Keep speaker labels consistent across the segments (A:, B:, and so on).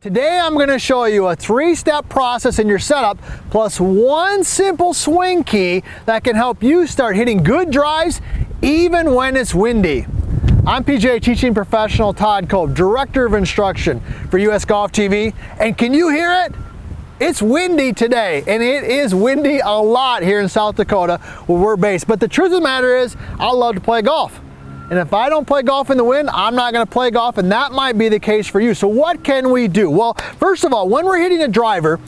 A: Today I'm going to show you a 3-step process in your setup plus one simple swing key that can help you start hitting good drives even when it's windy. I'm PGA teaching professional Todd Kolb, Director of Instruction for US Golf TV, and can you hear it? It's windy today, and it is windy a lot here in South Dakota where we're based. But the truth of the matter is, I love to play golf. And if I don't play golf in the wind, I'm not going to play golf, and that might be the case for you. So what can we do? Well, first of all, when we're hitting a driver,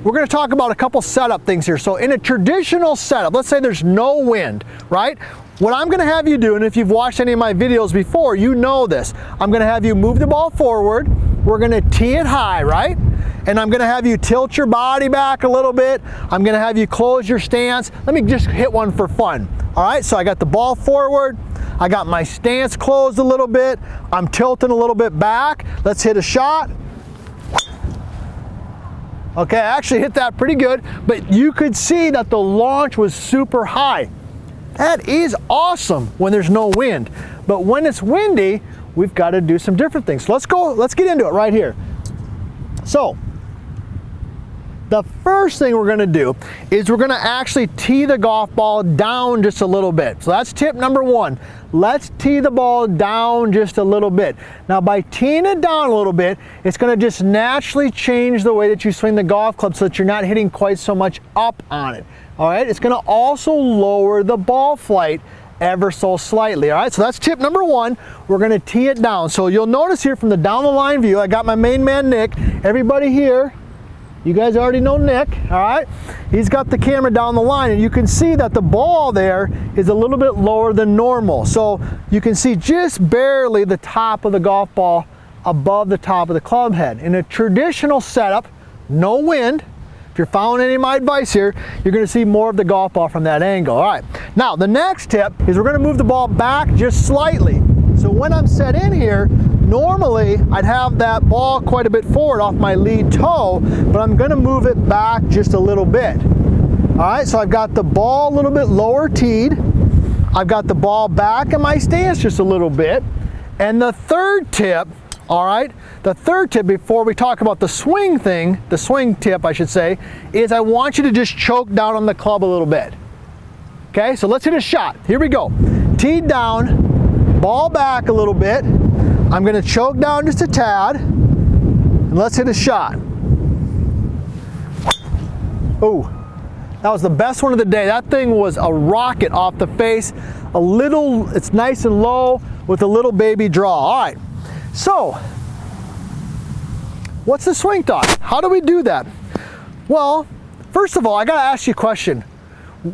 A: we're going to talk about a couple setup things here. So in a traditional setup, let's say there's no wind, right? What I'm going to have you do, and if you've watched any of my videos before, you know this. I'm going to have you move the ball forward. We're going to tee it high, right? And I'm going to have you tilt your body back a little bit. I'm going to have you close your stance. Let me just hit one for fun. All right, so I got the ball forward. I got my stance closed a little bit. I'm tilting a little bit back. Let's hit a shot. Okay, I actually hit that pretty good, but you could see that the launch was super high. That is awesome when there's no wind. But when it's windy, we've got to do some different things. So let's get into it right here. So, the first thing we're going to do is we're going to actually tee the golf ball down just a little bit. So that's tip number one. Let's tee the ball down just a little bit. Now by teeing it down a little bit, it's going to just naturally change the way that you swing the golf club so that you're not hitting quite so much up on it. All right, it's going to also lower the ball flight ever so slightly. All right, so that's tip number one. We're going to tee it down. So you'll notice here from the down the line view, I got my main man Nick. Everybody here, you guys already know Nick, all right? He's got the camera down the line, and you can see that the ball there is a little bit lower than normal. So you can see just barely the top of the golf ball above the top of the club head. In a traditional setup, no wind, if you're following any of my advice here, you're going to see more of the golf ball from that angle. All right, now the next tip is we're going to move the ball back just slightly. So when I'm set in here, normally I'd have that ball quite a bit forward off my lead toe, but I'm going to move it back just a little bit. All right, so I've got the ball a little bit lower teed. I've got the ball back in my stance just a little bit. And the third tip, all right, the third tip before we talk about the swing thing, the swing tip I should say, is I want you to just choke down on the club a little bit. Okay, so let's hit a shot. Here we go. Teed down, ball back a little bit. I'm going to choke down just a tad, and let's hit a shot. Oh, that was the best one of the day. That thing was a rocket off the face. It's nice and low with a little baby draw. All right, so what's the swing thought? How do we do that? Well, first of all, I got to ask you a question.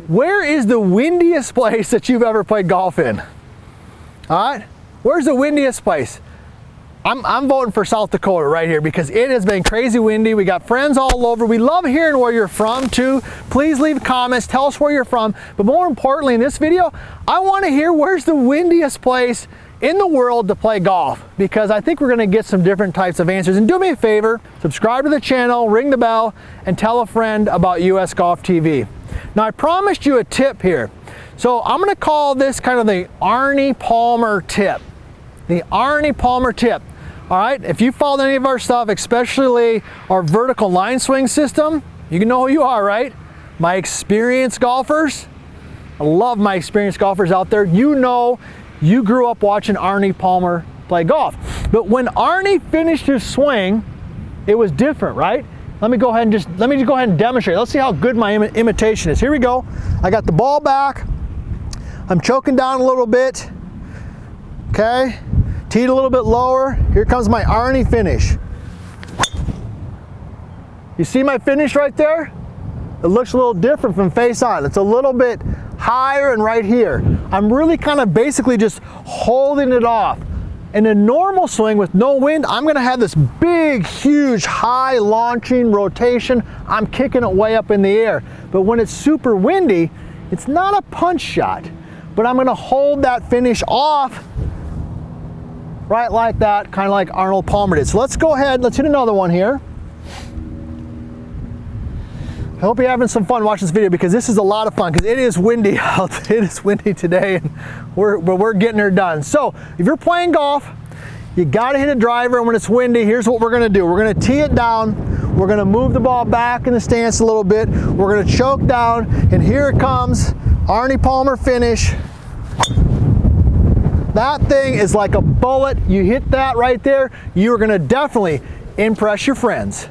A: Where is the windiest place that you've ever played golf in? All right, where's the windiest place? I'm voting for South Dakota right here because it has been crazy windy. We got friends all over. We love hearing where you're from too. Please leave comments, tell us where you're from. But more importantly in this video, I want to hear where's the windiest place in the world to play golf, because I think we're going to get some different types of answers. And do me a favor, subscribe to the channel, ring the bell, and tell a friend about US Golf TV. Now I promised you a tip here. So I'm going to call this kind of the Arnold Palmer tip. The Arnold Palmer tip. All right, if you followed any of our stuff, especially our vertical line swing system, you can know who you are, right? My experienced golfers. I love my experienced golfers out there. You know, you grew up watching Arnold Palmer play golf. But when Arnie finished his swing, it was different, right? Let me just go ahead and demonstrate. Let's see how good my imitation is. Here we go. I got the ball back. I'm choking down a little bit. Okay. Teed a little bit lower. Here comes my Arnie finish. You see my finish right there? It looks a little different from face on. It's a little bit higher and right here. I'm really kind of basically just holding it off. In a normal swing with no wind, I'm going to have this big, huge, high launching rotation. I'm kicking it way up in the air. But when it's super windy, it's not a punch shot. But I'm going to hold that finish off right like that, kind of like Arnold Palmer did. So let's go ahead, let's hit another one here. I hope you're having some fun watching this video because this is a lot of fun because it is windy out. It is windy today and we're getting her done. So if you're playing golf, You gotta hit a driver, and when it's windy, here's what we're gonna do. We're gonna tee it down, we're gonna move the ball back in the stance a little bit, we're gonna choke down, and here it comes, Arnie Palmer finish. That thing is like a bullet. You hit that right there, you are gonna definitely impress your friends.